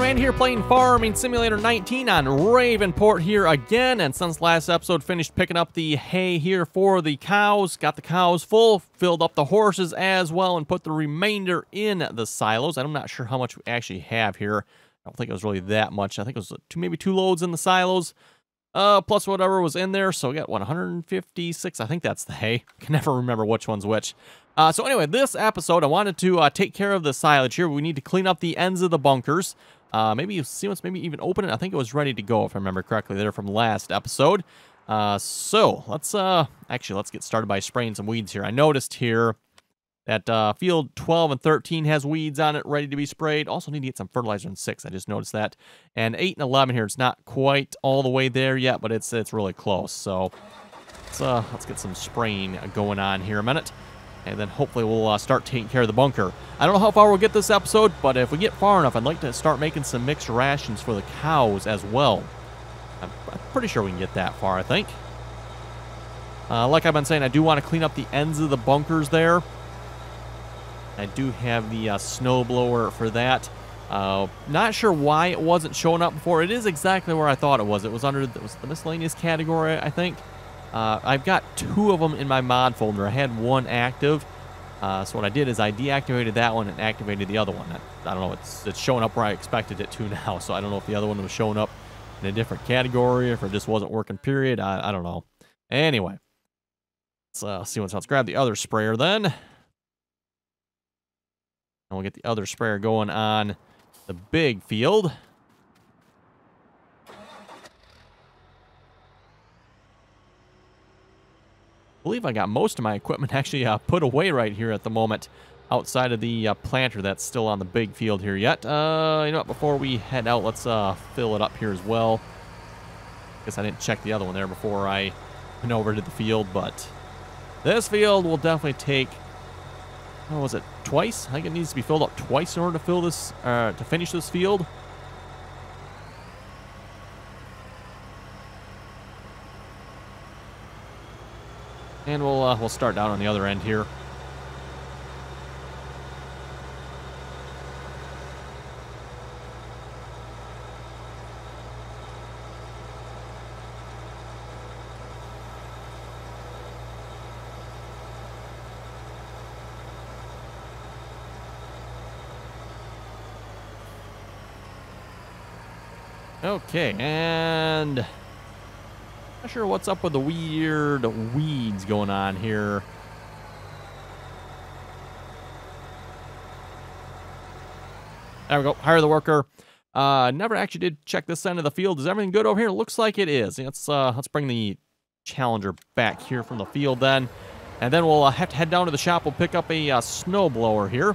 RDAllen here playing Farming Simulator 19 on Ravenport here again. And since last episode, finished picking up the hay here for the cows. Got the cows full, filled up the horses as well, and put the remainder in the silos. I'm not sure how much we actually have here. I don't think it was really that much. I think it was maybe 2 loads in the silos. Plus whatever was in there. So we got, what, 156? I think that's the hay. I can never remember which one's which. So anyway, this episode, I wanted to take care of the silage here. We need to clean up the ends of the bunkers. Maybe see what's maybe even open it. I think it was ready to go, if I remember correctly, there from last episode. So let's get started by spraying some weeds here. I noticed here that field 12 and 13 has weeds on it ready to be sprayed. Also need to get some fertilizer in 6. I just noticed that. And 8 and 11 here, it's not quite all the way there yet, but it's really close. So let's get some spraying going on here a minute. And then hopefully we'll start taking care of the bunker. I don't know how far we'll get this episode, but if we get far enough, I'd like to start making some mixed rations for the cows as well. I'm pretty sure we can get that far, I think. Like I've been saying, I do want to clean up the ends of the bunkers there. I do have the snowblower for that. Not sure why it wasn't showing up before. It is exactly where I thought it was. It was under the miscellaneous category, I think. I've got 2 of them in my mod folder. I had 1 active. So what I did is I deactivated that one and activated the other one. I don't know. It's showing up where I expected it to now. So I don't know if the other one was showing up in a different category, if it just wasn't working, period. I don't know. Anyway, let's see what's else. Grab the other sprayer then. And we'll get the other sprayer going on the big field. I believe I got most of my equipment actually put away right here at the moment, outside of the planter that's still on the big field here yet. You know what, before we head out, let's fill it up here as well. Guess I didn't check the other one there before I went over to the field, but this field will definitely take, what was it, twice? I think it needs to be filled up twice in order to fill this, to finish this field. And we'll start down on the other end here. Okay, and not sure what's up with the weird weeds going on here. There we go. Hire the worker. Never actually did check this end of the field. Is everything good over here? Looks like it is. Let's bring the Challenger back here from the field then. And then we'll have to head down to the shop. We'll pick up a snowblower here.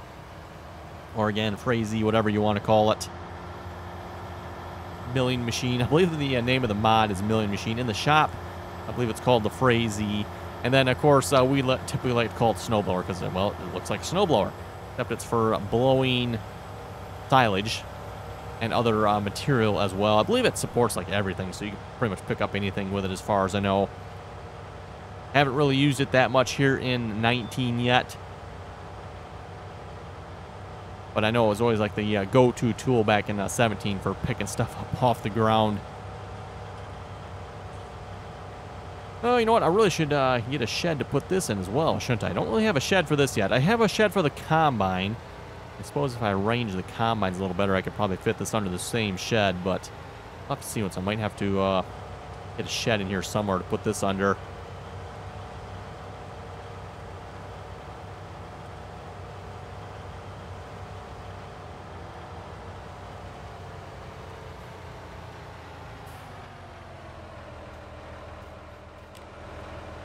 Or again, Frazee, whatever you want to call it. Milling machine. I believe the name of the mod is milling machine. In the shop, I believe it's called the Frazee. And then, of course, we typically like to call it snowblower because, well, it looks like a snowblower. Except it's for blowing silage and other material as well. I believe it supports like everything, so you can pretty much pick up anything with it as far as I know. Haven't really used it that much here in 19 yet. But I know it was always like the go-to tool back in 17 for picking stuff up off the ground. Oh, you know what? I really should get a shed to put this in as well, shouldn't I? I don't really have a shed for this yet. I have a shed for the combine. I suppose if I arrange the combines a little better, I could probably fit this under the same shed. But I'll have to see once. I might have to get a shed in here somewhere to put this under.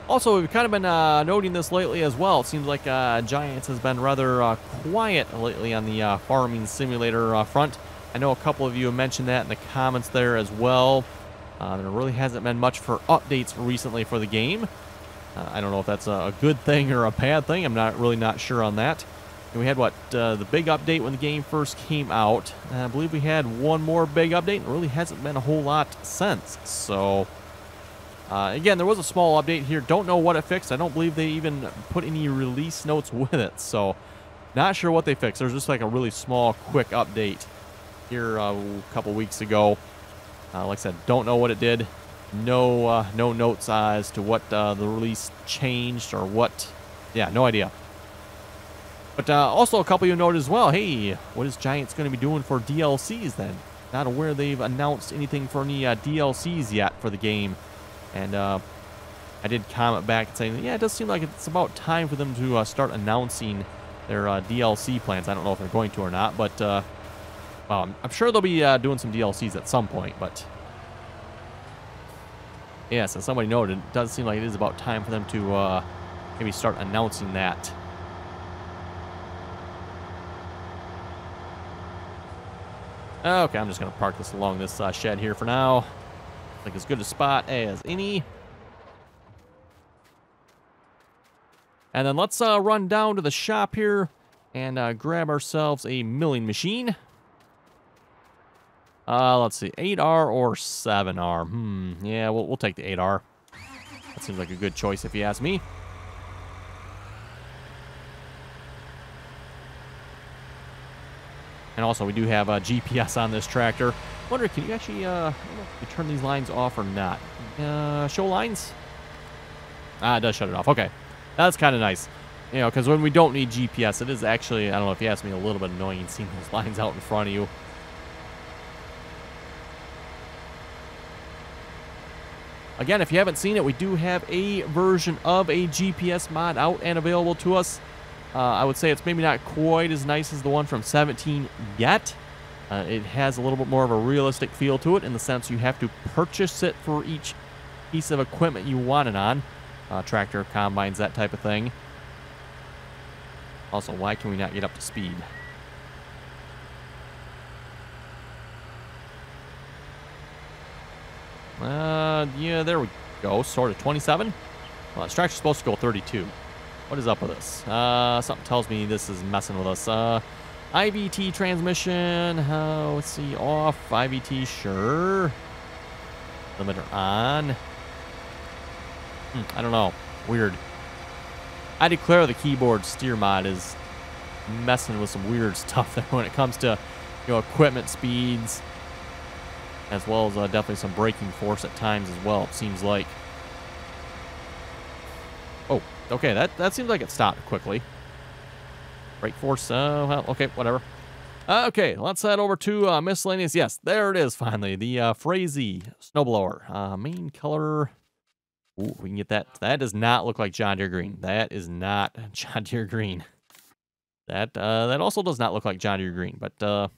Also, we've kind of been noting this lately as well. It seems like Giants has been rather quiet lately on the farming simulator front. I know a couple of you have mentioned that in the comments there as well. There really hasn't been much for updates recently for the game. I don't know if that's a good thing or a bad thing. I'm really not sure on that. And we had, what, the big update when the game first came out. I believe we had one more big update, and it really hasn't been a whole lot since. So again, there was a small update here. Don't know what it fixed. I don't believe they even put any release notes with it. So not sure what they fixed. There's just like a really small, quick update. here a couple weeks ago. Like I said, don't know what it did. No notes as to what the release changed or what. Yeah, no idea. But also a couple of you noted as well, hey, what is Giants going to be doing for DLCs then? Not aware they've announced anything for any DLCs yet for the game. And I did comment back saying, yeah, it does seem like it's about time for them to start announcing their DLC plans. I don't know if they're going to or not, but well, I'm sure they'll be doing some DLCs at some point. But yes, as somebody noted, it does seem like it is about time for them to maybe start announcing that. Okay, I'm just going to park this along this shed here for now. Like as good a spot as any. And then let's run down to the shop here and grab ourselves a milling machine. Let's see, 8R or 7R? Yeah, we'll take the 8R. That seems like a good choice if you ask me. And also, we do have GPS on this tractor. I wonder, can you actually, I don't know if you turn these lines off or not. Show lines? Ah, it does shut it off. Okay. That's kind of nice. You know, because when we don't need GPS, it is actually, I don't know if you ask me, a little bit annoying seeing those lines out in front of you. Again, if you haven't seen it, we do have a version of a GPS mod out and available to us. I would say it's maybe not quite as nice as the one from 17 yet. It has a little bit more of a realistic feel to it in the sense you have to purchase it for each piece of equipment you want it on. Tractor, combines, that type of thing. Also, why can we not get up to speed? Yeah, there we go. Sort of 27. Well, this tractor's supposed to go 32. What is up with this? Something tells me this is messing with us. IVT transmission. Let's see. Off. IVT, sure. Limiter on. I don't know. Weird. I declare the keyboard steer mod is messing with some weird stuff there when it comes to, you know, equipment speeds, as well as definitely some braking force at times as well, it seems like. Oh, okay, that seems like it stopped quickly. Brake force, well, okay, whatever. Okay, let's head over to miscellaneous. Yes, there it is finally. The Frazee snowblower. Main color. Ooh, we can get that. That does not look like John Deere green. That is not John Deere green. That also does not look like John Deere green, but that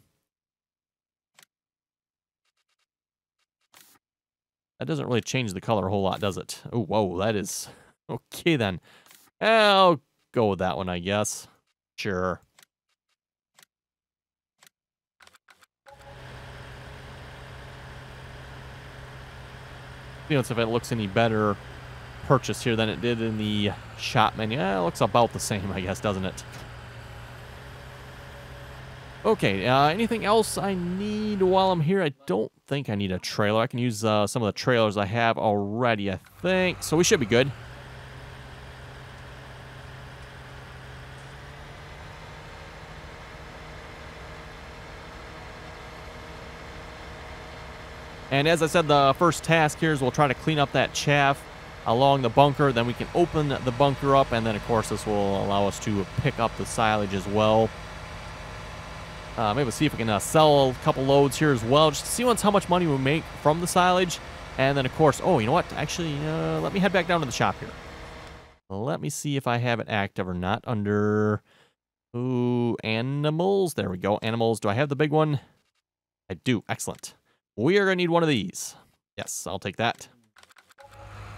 doesn't really change the color a whole lot, does it? Oh, whoa, that is okay then. I'll go with that one, I guess. Sure. You know, if it looks any better purchase here than it did in the shop menu. It looks about the same, I guess, doesn't it? Okay, anything else I need while I'm here? I don't think I need a trailer. I can use some of the trailers I have already, I think. So we should be good. And as I said, the first task here is we'll try to clean up that chaff along the bunker. Then we can open the bunker up, and then, of course, this will allow us to pick up the silage as well. Maybe we'll see if we can sell a couple loads here as well, just to see once how much money we make from the silage. And then, of course, oh, you know what? Actually, let me head back down to the shop here. Let me see if I have it active or not under... Ooh, animals. There we go. Animals. Do I have the big one? I do. Excellent. We are going to need one of these. Yes, I'll take that.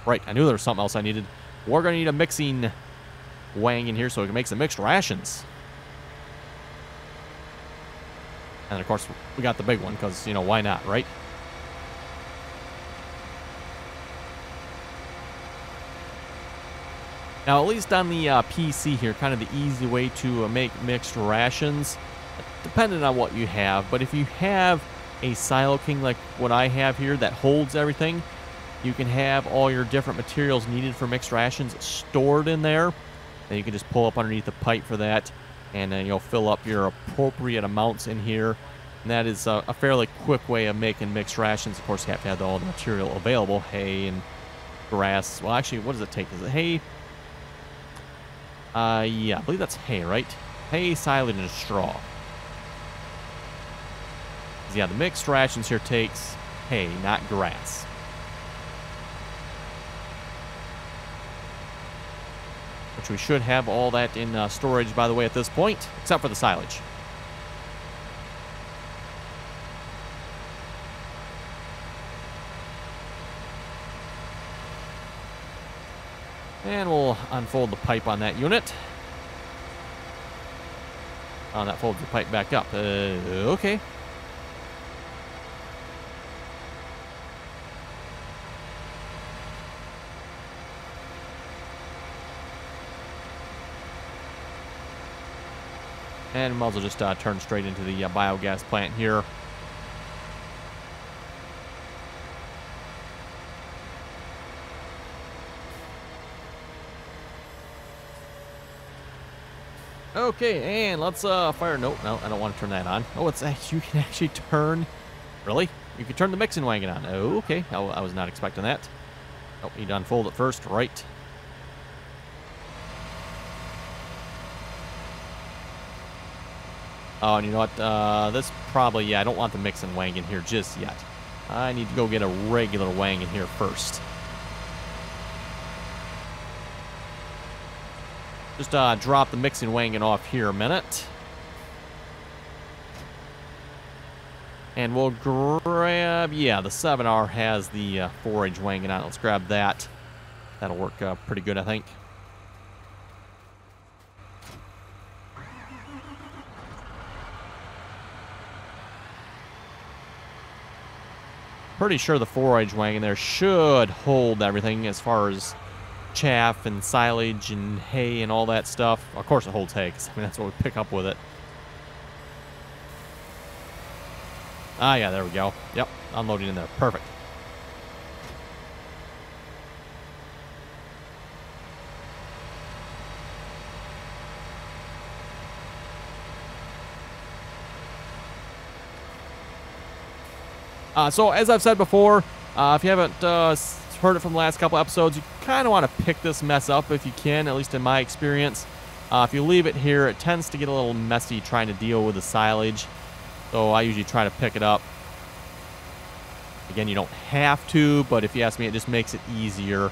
Right, I knew there was something else I needed. We're going to need a mixing wagon here so we can make some mixed rations. And, of course, we got the big one because, you know, why not, right? Now, at least on the PC here, kind of the easy way to make mixed rations, depending on what you have. But if you have a Silo King like what I have here that holds everything, you can have all your different materials needed for mixed rations stored in there. And you can just pull up underneath the pipe for that, and then you'll fill up your appropriate amounts in here. And that is a fairly quick way of making mixed rations. Of course, you have to have all the material available. Hay and grass. Well, actually, what does it take? Is it hay? Yeah, I believe that's hay, right? Hay, silage, and straw. Yeah, the mixed rations here takes hay, not grass. Which we should have all that in storage, by the way, at this point, except for the silage. And we'll unfold the pipe on that unit. Oh, that folds the pipe back up. Okay. And we might as well just turn straight into the biogas plant here. Okay, and let's fire. Nope, no, I don't want to turn that on. Oh, you can actually turn. Really? You can turn the mixing wagon on. Oh, okay. I was not expecting that. Oh, need to unfold it first. Right. Oh, and you know what? This probably, yeah, I don't want the mixing wagon here just yet. I need to go get a regular wagon here first. Just drop the mixing wagon off here a minute. And we'll grab, yeah, the 7R has the forage wagon on it. Let's grab that. That'll work pretty good, I think. Pretty sure the forage wagon there should hold everything as far as chaff and silage and hay and all that stuff. Of course it holds hay, because I mean, that's what we pick up with it. Ah, yeah, there we go. Yep, unloading in there. Perfect. So, as I've said before, if you haven't heard it from the last couple episodes, you kind of want to pick this mess up if you can, at least in my experience. If you leave it here, it tends to get a little messy trying to deal with the silage. So I usually try to pick it up. Again, you don't have to, but if you ask me, it just makes it easier.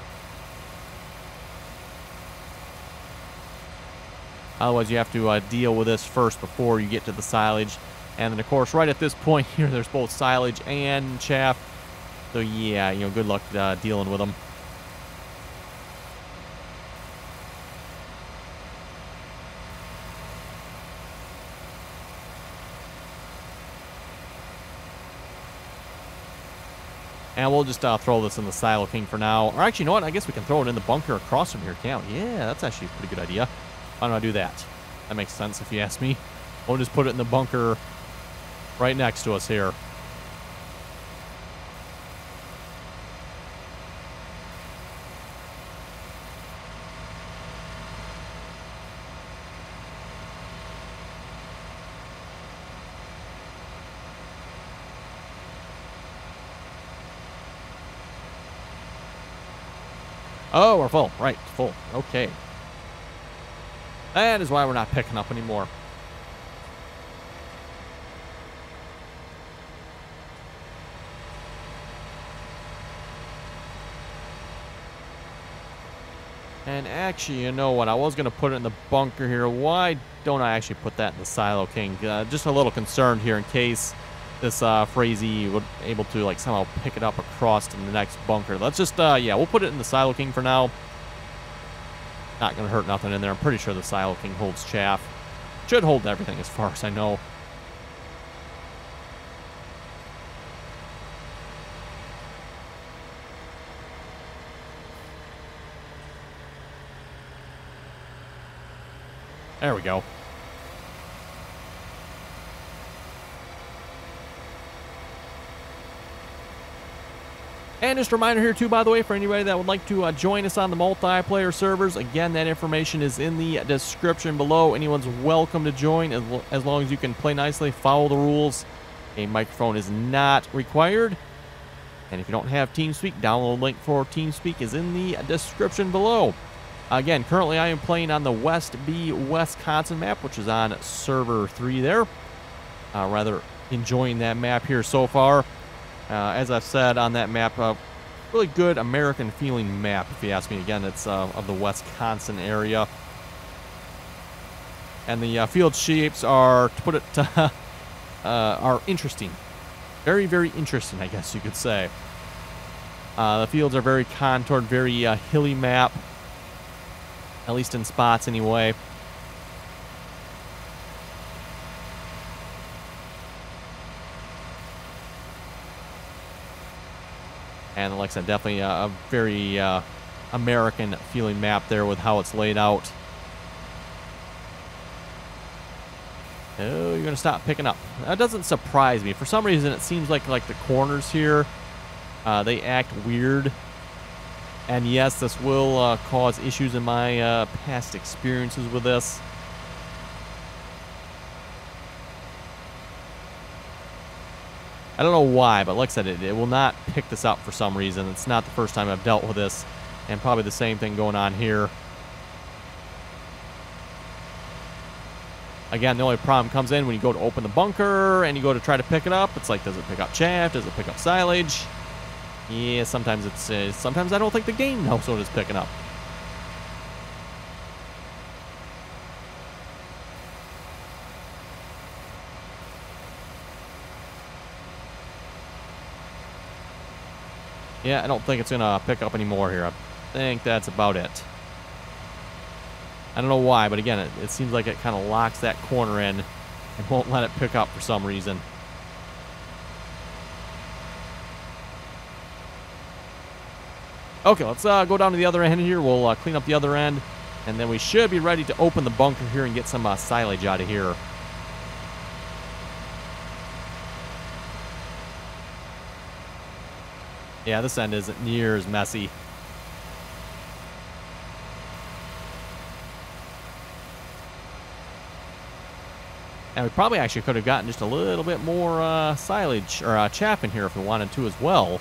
Otherwise, you have to deal with this first before you get to the silage. And then, of course, right at this point here, there's both silage and chaff. So, yeah, you know, good luck dealing with them. And we'll just throw this in the Silo King for now. Or actually, you know what? I guess we can throw it in the bunker across from here, can't we? Yeah, that's actually a pretty good idea. Why don't I do that? That makes sense if you ask me. We'll just put it in the bunker right next to us here. Oh, we're full. Right, full. Okay. That is why we're not picking up anymore. And actually, you know what? I was going to put it in the bunker here. Why don't I actually put that in the Silo King? Just a little concerned here in case this Frazee would able to like somehow pick it up across to the next bunker. Let's just, yeah, we'll put it in the Silo King for now. Not going to hurt nothing in there. I'm pretty sure the Silo King holds chaff. Should hold everything as far as I know. There we go. And just a reminder here, too, by the way, for anybody that would like to join us on the multiplayer servers, again, that information is in the description below. Anyone's welcome to join as long as you can play nicely, follow the rules. A microphone is not required. And if you don't have TeamSpeak, download link for TeamSpeak is in the description below. Again, currently I am playing on the West B Wisconsin map, which is on server 3 there. Rather enjoying that map here so far. As I've said on that map, really good American feeling map, if you ask me. Again, it's of the Wisconsin area. And the field shapes are, to put it, are interesting. Very, very interesting, I guess you could say. The fields are very contoured, very hilly map. At least in spots, anyway. And like I said, definitely a very American feeling map there with how it's laid out. Oh, you're going to stop picking up. That doesn't surprise me. For some reason, it seems like the corners here, they act weird. And yes, this will cause issues in my past experiences with this. I don't know why, but like I said, it will not pick this up for some reason. It's not the first time I've dealt with this, and probably the same thing going on here. Again, the only problem comes in when you go to open the bunker and you go to try to pick it up. It's like, does it pick up chaff? Does it pick up silage? Yeah, sometimes it's sometimes I don't think the game knows what it's picking up. Yeah, I don't think it's gonna pick up anymore here. I think that's about it. I don't know why, but again, it seems like it kind of locks that corner in and won't let it pick up for some reason. Okay, let's go down to the other end here. We'll clean up the other end, and then we should be ready to open the bunker here and get some silage out of here. Yeah, this end isn't near as messy. And we probably actually could have gotten just a little bit more silage or chaff in here if we wanted to as well.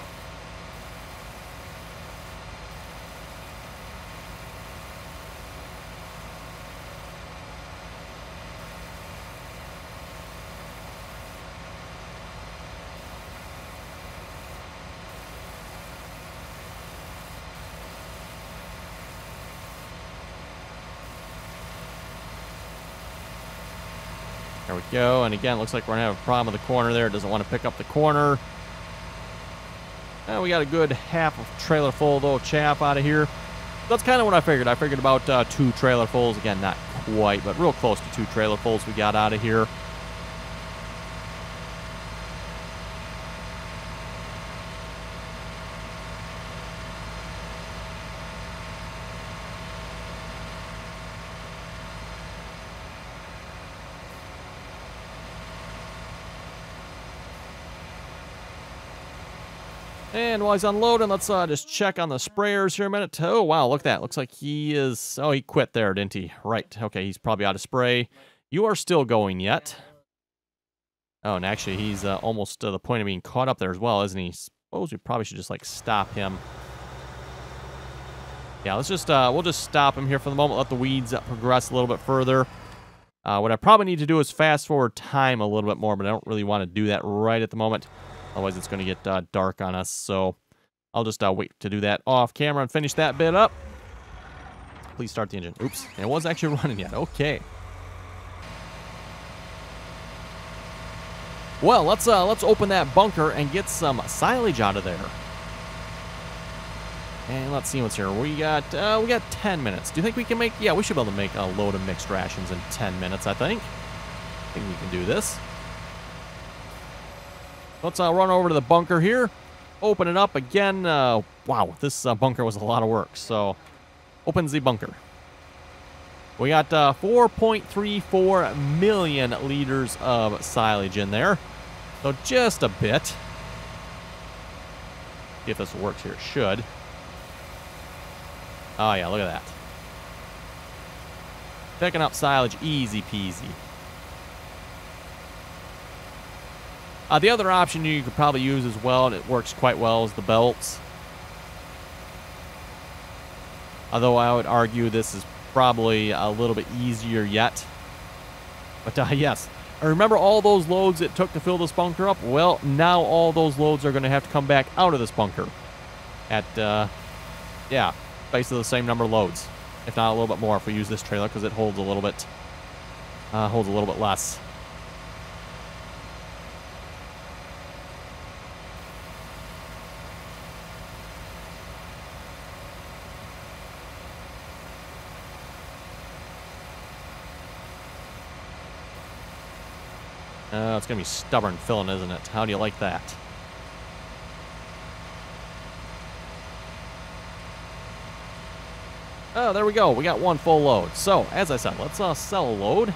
There we go, and again, looks like we're going to have a problem with the corner there. It doesn't want to pick up the corner. We got a good half of trailer full, though, chaff out of here. That's kind of what I figured. I figured about 2 trailer fulls. Again, not quite, but real close to 2 trailer fulls we got out of here. And while he's unloading, let's just check on the sprayers here a minute. Oh, wow, look at that. Looks like he is... Oh, he quit there, didn't he? Right. Okay, he's probably out of spray. You are still going yet. Oh, and actually, he's almost to the point of being caught up there as well, isn't he? Suppose we probably should just, like, stop him. Yeah, let's just... we'll just stop him here for the moment. Let the weeds progress a little bit further. What I probably need to do is fast forward time a little bit more, but I don't really want to do that right at the moment. Otherwise, it's going to get dark on us, so I'll just wait to do that off camera and finish that bit up. Please start the engine. Oops, it wasn't actually running yet. Okay. Well, let's open that bunker and get some silage out of there. And let's see what's here. We got 10 minutes. Do you think we can make? Yeah, we should be able to make a load of mixed rations in 10 minutes. I think we can do this. Let's run over to the bunker here. Open it up again. Wow, this bunker was a lot of work. So, open the bunker. We got 4.34 million liters of silage in there. So, just a bit. See if this works here. It should. Oh, yeah, look at that. Picking up silage, easy peasy. The other option you could probably use as well, and it works quite well, is the belts. Although I would argue this is probably a little bit easier yet. But yes, I remember all those loads it took to fill this bunker up. Well, now all those loads are going to have to come back out of this bunker at, yeah, basically the same number of loads, if not a little bit more if we use this trailer, because it holds a little bit less. It's going to be stubborn filling, isn't it? How do you like that? Oh, there we go. We got one full load. So, as I said, let's sell a load.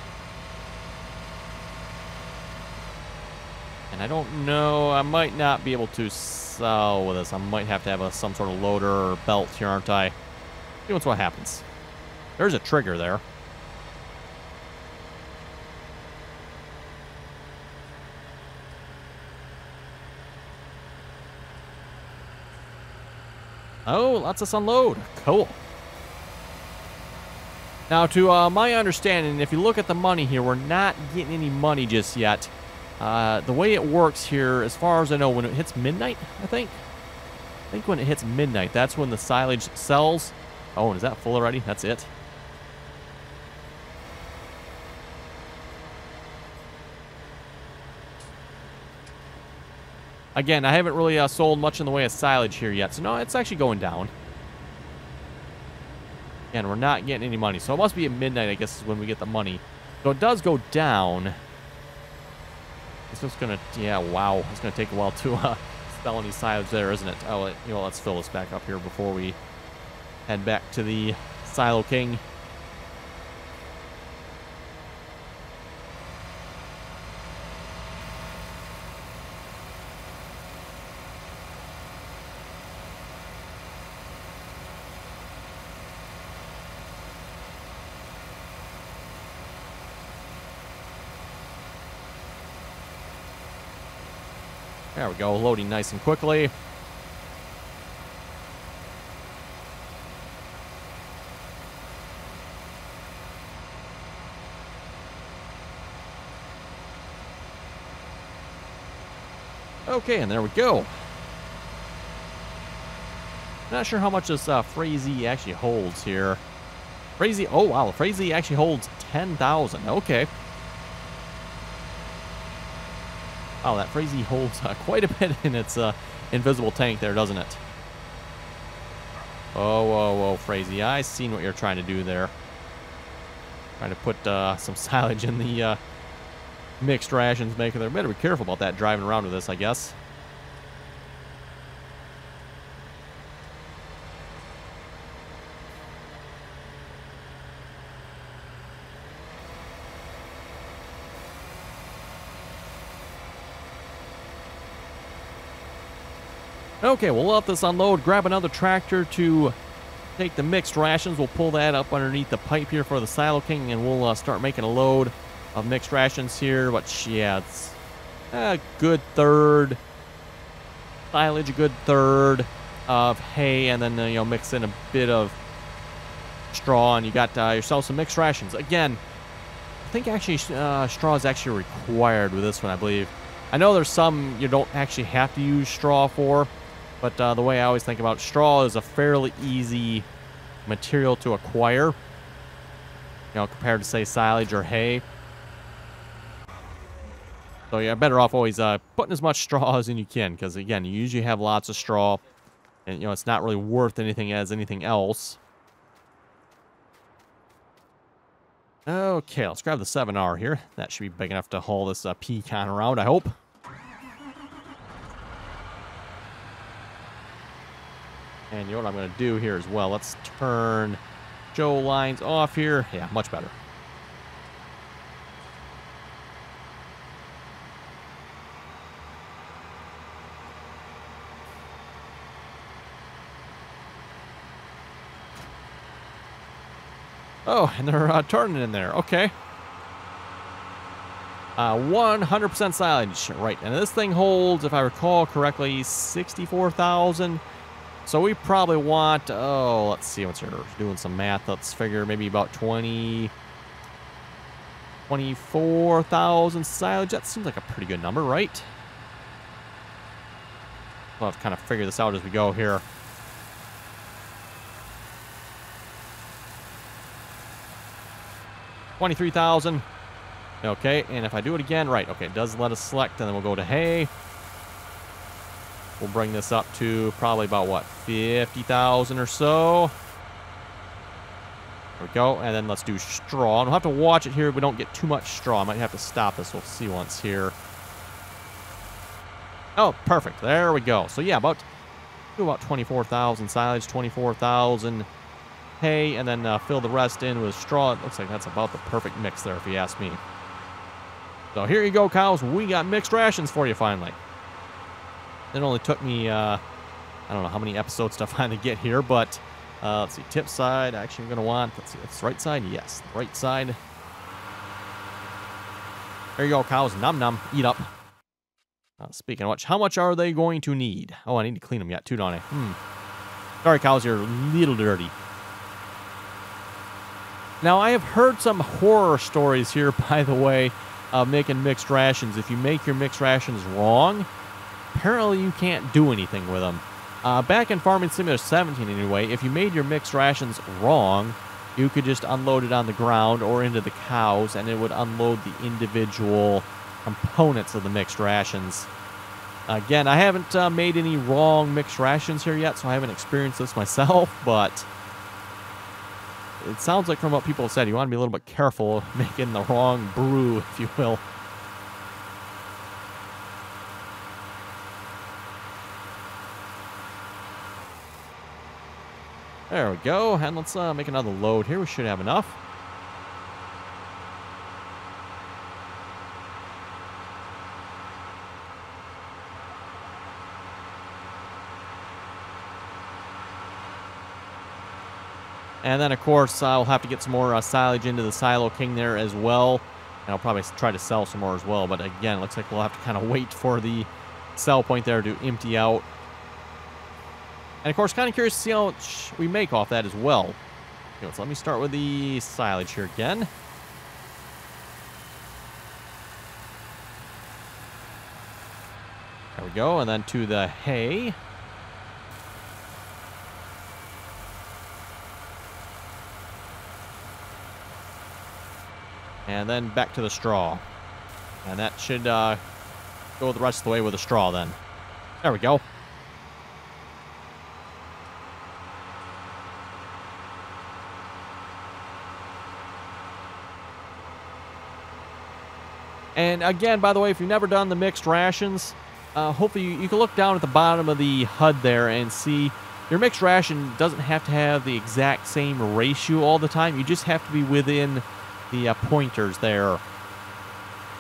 And I don't know. I might not be able to sell with this. I might have to have some sort of loader or belt here, aren't I? See what happens. There's a trigger there. Oh, lets us unload. Cool. Now, to my understanding, if you look at the money here, we're not getting any money just yet. The way it works here, as far as I know, when it hits midnight, I think when it hits midnight, that's when the silage sells. Oh, and is that full already? That's it. Again, I haven't really sold much in the way of silage here yet, so no, it's actually going down. Again, we're not getting any money, so it must be at midnight, I guess, is when we get the money. So it does go down. It's just gonna, yeah, wow, it's gonna take a while to sell any silage there, isn't it? Oh, you know, let's fill this back up here before we head back to the Silo King. There we go, loading nice and quickly. Okay, and there we go. Not sure how much this Frazee actually holds here. Frazee, oh wow, Frazee actually holds 10,000. Okay. Wow, that Frazee holds quite a bit in its invisible tank there, doesn't it? Oh, whoa, whoa, Frazee. I seen what you're trying to do there. Trying to put some silage in the mixed rations maker there. Better be careful about that driving around with this, I guess. Okay, we'll let this unload, grab another tractor to take the mixed rations. We'll pull that up underneath the pipe here for the Silo King, and we'll start making a load of mixed rations here. But yeah, it's a good third silage, a good third of hay, and then, you know, mix in a bit of straw, and you got yourself some mixed rations. Again, I think actually straw is actually required with this one, I believe. I know there's some you don't actually have to use straw for, but the way I always think about straw is a fairly easy material to acquire, you know, compared to, say, silage or hay. So you're better off always putting as much straw as you can, because, again, you usually have lots of straw, and, you know, it's not really worth anything as anything else. Okay, let's grab the 7R here. That should be big enough to haul this pecan around, I hope. And you know what I'm going to do here as well. Let's turn show lines off here. Yeah, much better. Oh, and they're turning in there. Okay. 100% silage. Right, and this thing holds, if I recall correctly, 64,000. So we probably want, oh, let's see what's here. Doing some math. Let's figure maybe about 24,000 silage. That seems like a pretty good number, right? We'll have to kind of figure this out as we go here. $23,000. Okay, and if I do it again, right, okay, it does let us select, and then we'll go to hay. We'll bring this up to probably about, what, 50,000 or so. There we go, and then let's do straw. And we'll have to watch it here if we don't get too much straw. I might have to stop this. We'll see once here. Oh, perfect. There we go. So, yeah, about 24,000 silage, 24,000 hay, and then fill the rest in with straw. It looks like that's about the perfect mix there, if you ask me. So here you go, cows. We got mixed rations for you finally. It only took me, I don't know how many episodes to finally get here, but let's see, tip side. Actually, I'm going to want, let's see, it's right side. Yes, the right side. There you go, cows. Nom nom. Eat up. Speaking of which, how much are they going to need? Oh, I need to clean them yet, too, don't I? Sorry, cows, you're a little dirty. Now, I have heard some horror stories here, by the way, of making mixed rations. If you make your mixed rations wrong, apparently you can't do anything with them. Back in Farming Simulator 17, anyway, if you made your mixed rations wrong, you could just unload it on the ground or into the cows, and it would unload the individual components of the mixed rations. Again, I haven't made any wrong mixed rations here yet, so I haven't experienced this myself, but it sounds like from what people have said, you want to be a little bit careful making the wrong brew, if you will. There we go, and let's make another load here. We should have enough. And then, of course, I'll have to get some more silage into the Silo King there as well. And I'll probably try to sell some more as well. But again, it looks like we'll have to kind of wait for the sell point there to empty out. And, of course, kind of curious to see how much we make off that as well. Okay, so let me start with the silage here again. There we go. And then to the hay. And then back to the straw. And that should go the rest of the way with the straw then. There we go. And again, by the way, if you've never done the mixed rations, hopefully you can look down at the bottom of the HUD there and see your mixed ration doesn't have to have the exact same ratio all the time. You just have to be within the pointers there.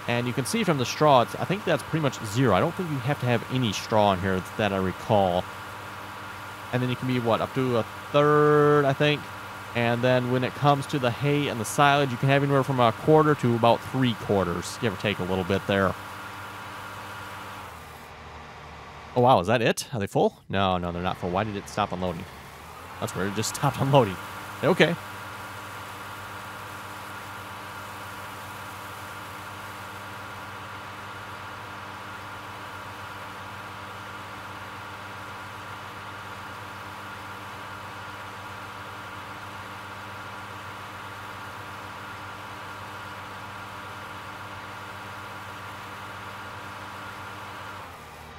And you can see from the straw, I think that's pretty much 0. I don't think you have to have any straw in here that I recall. And then you can be, what, up to 1/3, I think. And then when it comes to the hay and the silage, you can have anywhere from 1/4 to about 3/4, give or take a little bit there. Oh, wow, is that it? Are they full? No, no, they're not full. Why did it stop unloading? That's weird. It just stopped unloading. Okay.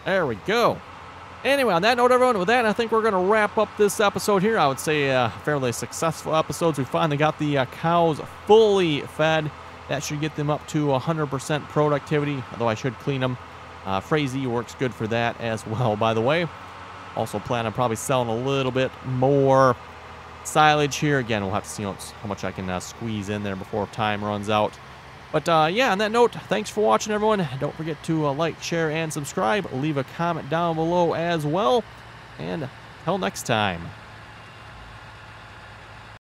There we go. Anyway, on that note, everyone, with that, I think we're going to wrap up this episode here. I would say fairly successful episodes. We finally got the cows fully fed. That should get them up to 100% productivity, although I should clean them. Frazee works good for that as well, by the way. Also plan on probably selling a little bit more silage here. Again, we'll have to see how much I can squeeze in there before time runs out. But yeah, on that note, thanks for watching, everyone. Don't forget to like, share, and subscribe. Leave a comment down below as well. And until next time.